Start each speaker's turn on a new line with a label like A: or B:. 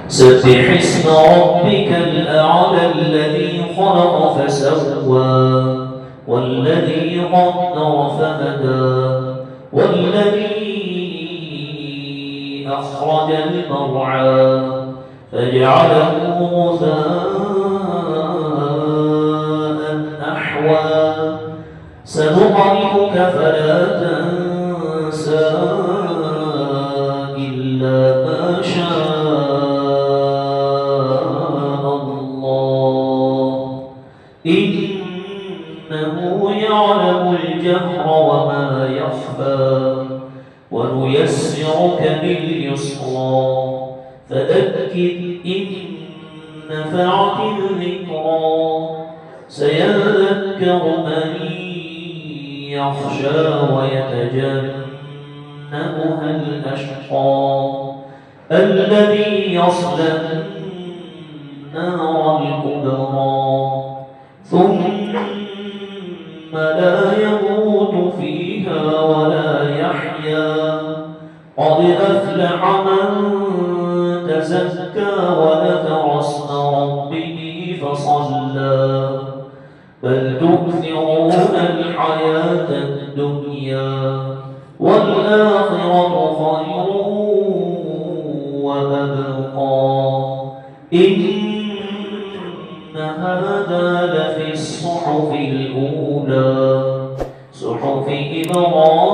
A: سبح اسم ربك الأعلى الذي خلق فسوى والذي قدر فهدى والذي أخرج المرعى فجعله غثاء أحوى سنقرئك فلا تنسى إلا ما شاء الله إنه يعلم الجهر وما يخفى ونيسرك باليسرى فذكر إن نفعت الذكرى سيذكر من يخشى ويتجنبها الأشقى الذي يصلى النار الكبرى ثم لا يموت فيها ولا يحيا قد أفلح من تزكى وذكر اسم ربه فصلى بل تؤثرون الحياة الدنيا والآخرة خير وأبقى إن هذا لفي الصحف الأولى صحف إبراهيم